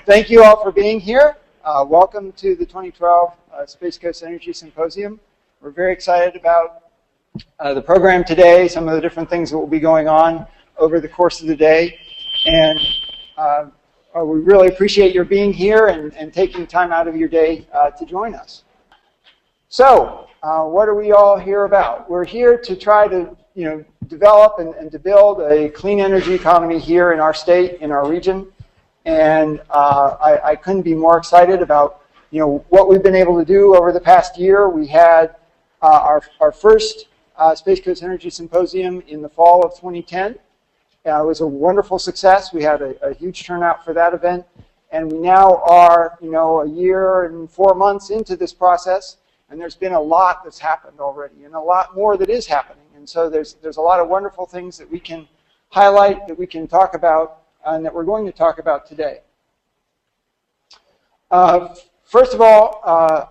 Thank you all for being here. Welcome to the 2012 Space Coast Energy Symposium. We're very excited about the program today, some of the different things that will be going on over the course of the day. And we really appreciate your being here and taking time out of your day to join us. So, what are we all here about? We're here to try to develop and to build a clean energy economy here in our state, in our region. And I couldn't be more excited about what we've been able to do over the past year. We had our first Space Coast Energy Symposium in the fall of 2010. It was a wonderful success. We had a huge turnout for that event. And we now are a year and 4 months into this process. And there's been a lot that's happened already and a lot more that is happening. And so there's a lot of wonderful things that we can highlight, that we can talk about, and that we're going to talk about today. First of all,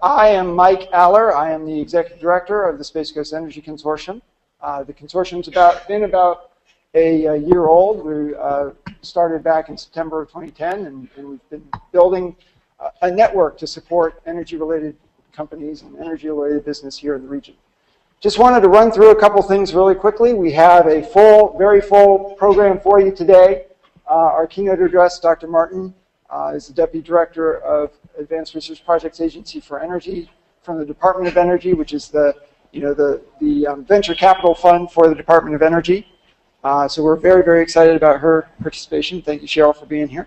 I am Mike Aller. I am the Executive Director of the Space Coast Energy Consortium. The consortium's been about a year old. We started back in September of 2010, and we've been building a network to support energy-related companies and energy-related business here in the region. Just wanted to run through a couple things really quickly. We have a very full program for you today. Our keynote address, Dr. Martin, is the Deputy Director of Advanced Research Projects Agency for Energy from the Department of Energy, which is the venture capital fund for the Department of Energy. So we're very, very excited about her participation. Thank you, Cheryl, for being here.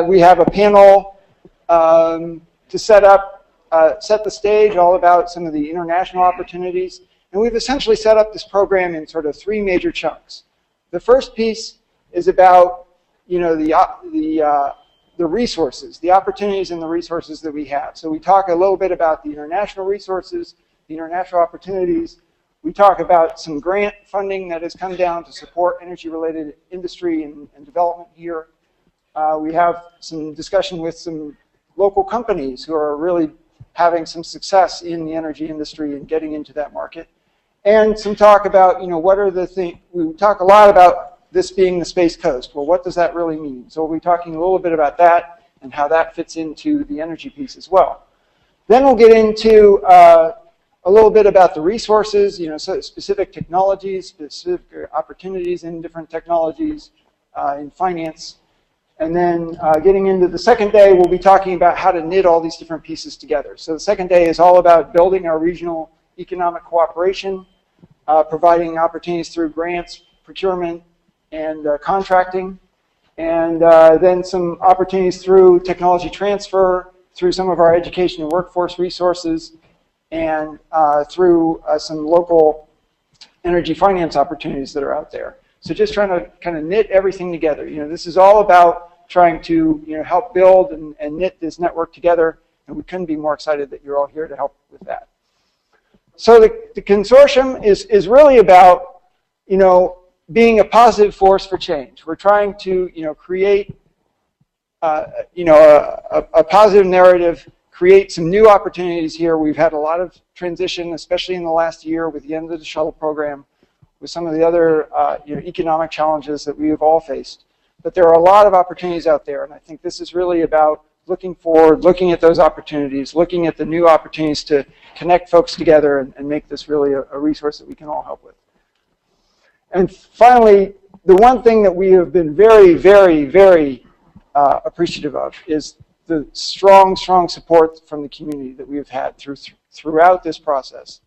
We have a panel to set the stage, all about some of the international opportunities. And we've essentially set up this program in sort of three major chunks. The first piece is about the resources, the opportunities and the resources that we have. So we talk a little bit about the international resources, the international opportunities. We talk about some grant funding that has come down to support energy-related industry and development here. We have some discussion with some local companies who are really having some success in the energy industry and getting into that market. And some talk about, what are the things, we talk a lot about this being the Space Coast. Well, what does that really mean? So we'll be talking a little bit about that and how that fits into the energy piece as well. Then we'll get into a little bit about the resources, so specific technologies, specific opportunities in different technologies, in finance. And then getting into the second day, we'll be talking about how to knit all these different pieces together. So the second day is all about building our regional economic cooperation, providing opportunities through grants, procurement, and contracting, and then some opportunities through technology transfer, through some of our education and workforce resources, and through some local energy finance opportunities that are out there. So just trying to kind of knit everything together. This is all about trying to help build and knit this network together, and we couldn't be more excited that you're all here to help with that. So the consortium is really about being a positive force for change. We're trying to create a positive narrative, create some new opportunities here. We've had a lot of transition, especially in the last year with the end of the shuttle program, with some of the other economic challenges that we have all faced. But there are a lot of opportunities out there, and I think this is really about looking forward, looking at those opportunities, looking at the new opportunities to connect folks together and make this really a resource that we can all help with. And finally, the one thing that we have been very, very, very appreciative of is the strong, strong support from the community that we have had throughout this process.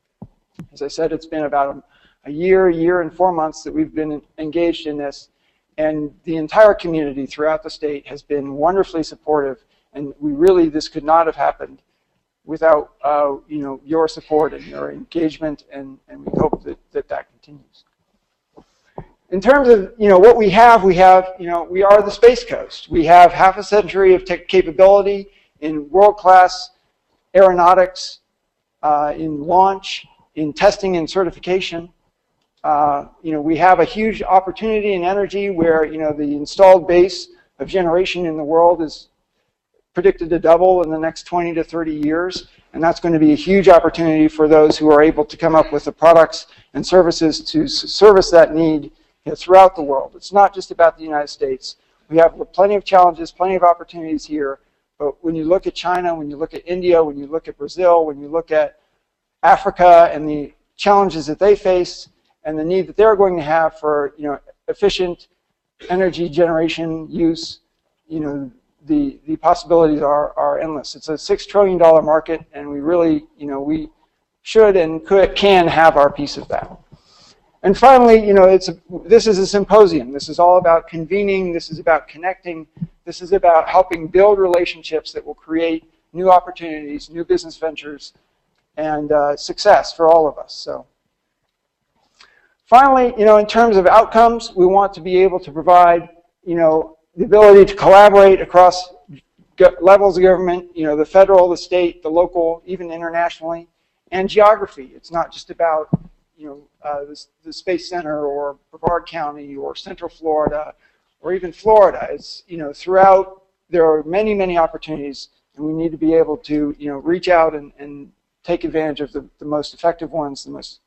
As I said, it's been about a year and 4 months that we've been engaged in this, and the entire community throughout the state has been wonderfully supportive, and this could not have happened without your support and your engagement, and we hope that continues. In terms of what we are the Space Coast. We have half a century of tech capability in world-class aeronautics, in launch, in testing and certification. We have a huge opportunity in energy where the installed base of generation in the world is predicted to double in the next 20 to 30 years, and that's going to be a huge opportunity for those who are able to come up with the products and services to service that need throughout the world. It's not just about the United States. We have plenty of challenges, plenty of opportunities here. But when you look at China, when you look at India, when you look at Brazil, when you look at Africa and the challenges that they face and the need that they're going to have for efficient energy generation use, the possibilities are endless. It's a $6 trillion market, and we really, we should and can have our piece of that. And finally, this is a symposium. This is all about convening. This is about connecting. This is about helping build relationships that will create new opportunities, new business ventures, and success for all of us. So, finally, in terms of outcomes, we want to be able to provide, the ability to collaborate across levels of government, the federal, the state, the local, even internationally, and geography. It's not just about, the Space Center or Brevard County or Central Florida or even Florida. It's, throughout, there are many, many opportunities, and we need to be able to, reach out and take advantage of the most effective ones, the most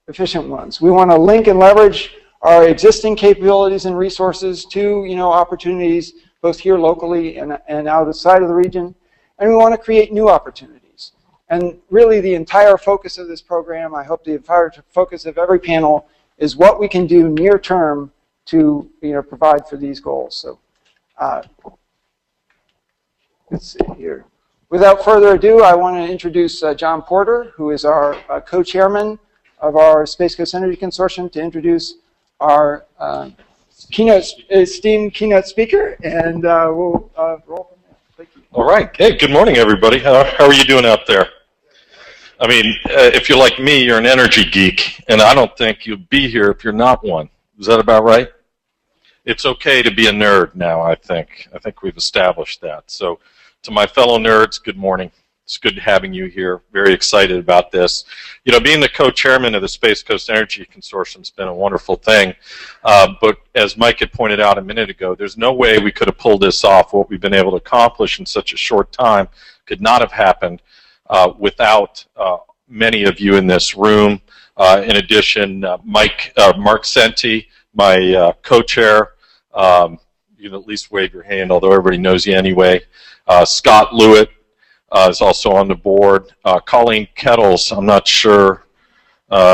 efficient ones. We want to link and leverage our existing capabilities and resources to, opportunities both here locally and outside of the region. And we want to create new opportunities. And really the entire focus of this program, I hope the entire focus of every panel, is what we can do near term to provide for these goals. So let's see here. Without further ado, I want to introduce John Porter, who is our co-chairman of our Space Coast Energy Consortium, to introduce our esteemed keynote speaker, and we'll roll from there. Thank you. All right. Hey, good morning, everybody. How are you doing out there? I mean, if you're like me, you're an energy geek, and I don't think you'd be here if you're not one. Is that about right? It's okay to be a nerd now, I think. I think we've established that. So to my fellow nerds, good morning. It's good having you here. Very excited about this. Being the co-chairman of the Space Coast Energy Consortium has been a wonderful thing. But as Mike had pointed out a minute ago, there's no way we could have pulled this off. What we've been able to accomplish in such a short time could not have happened without many of you in this room. In addition, Mark Senti, my co-chair, you can at least wave your hand, although everybody knows you anyway. Scott Lewitt is also on the board. Colleen Kettles, I'm not sure.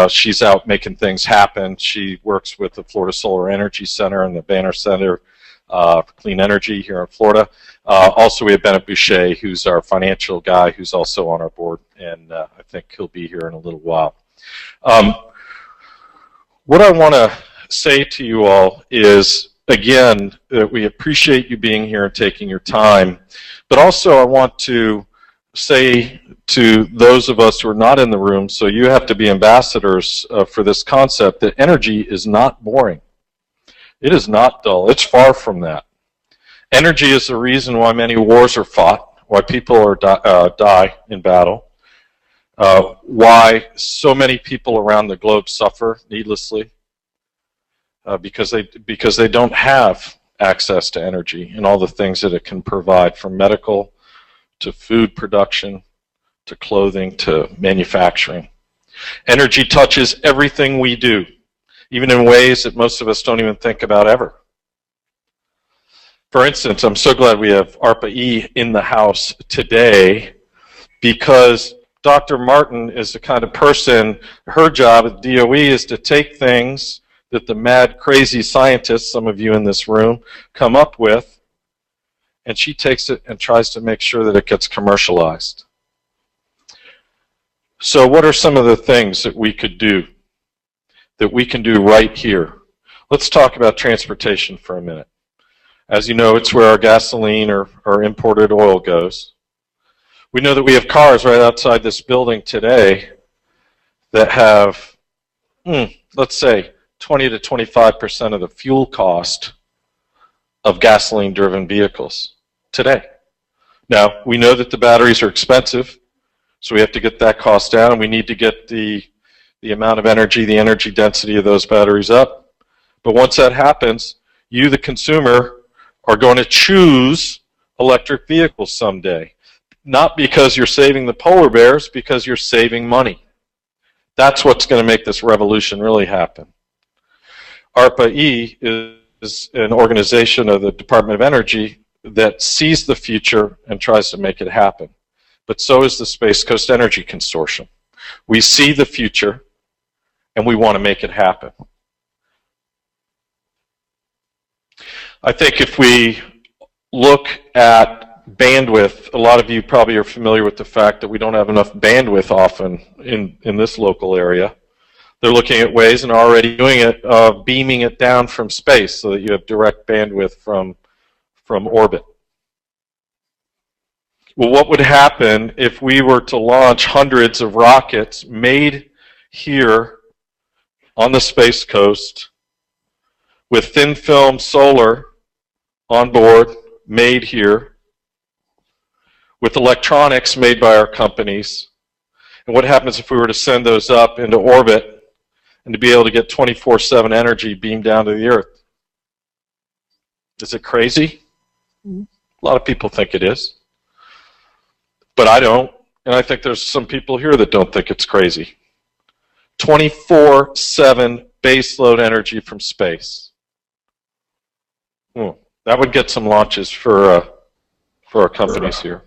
She's out making things happen. She works with the Florida Solar Energy Center and the Banner Center for Clean Energy here in Florida. Also, we have Bennett Boucher, who's our financial guy, who's also on our board, and I think he'll be here in a little while. What I want to say to you all is, again, that we appreciate you being here and taking your time, but also I want to say to those of us who are not in the room, so you have to be ambassadors for this concept, that energy is not boring. It is not dull. It's far from that. Energy is the reason why many wars are fought, why people die in battle, why so many people around the globe suffer needlessly, because they don't have access to energy and all the things that it can provide, from medical to food production to clothing to manufacturing. Energy touches everything we do, even in ways that most of us don't even think about ever. For instance, I'm so glad we have ARPA-E in the house today, because Dr. Martin is the kind of person, her job at DOE is to take things that the mad, crazy scientists, some of you in this room, come up with, and she takes it and tries to make sure that it gets commercialized. So what are some of the things that we could do, that we can do right here? Let's talk about transportation for a minute. As you know, it's where our gasoline or imported oil goes. We know that we have cars right outside this building today that have, let's say, 20 to 25% of the fuel cost of gasoline-driven vehicles today. Now, we know that the batteries are expensive, so we have to get that cost down, and we need to get the amount of energy, the energy density of those batteries up. But once that happens, you, the consumer, are going to choose electric vehicles someday. Not because you're saving the polar bears, because you're saving money. That's what's going to make this revolution really happen. ARPA-E is is an organization of the Department of Energy that sees the future and tries to make it happen. But so is the Space Coast Energy Consortium. We see the future and we want to make it happen. I think if we look at bandwidth, a lot of you probably are familiar with the fact that we don't have enough bandwidth often in this local area. They're looking at ways and are already doing it, beaming it down from space so that you have direct bandwidth from orbit. Well, what would happen if we were to launch hundreds of rockets made here on the Space Coast with thin film solar on board, made here, with electronics made by our companies? And what happens if we were to send those up into orbit and to be able to get 24/7 energy beamed down to the Earth? Is it crazy? A lot of people think it is. But I don't, and I think there's some people here that don't think it's crazy. 24/7 baseload energy from space. That would get some launches for our companies here.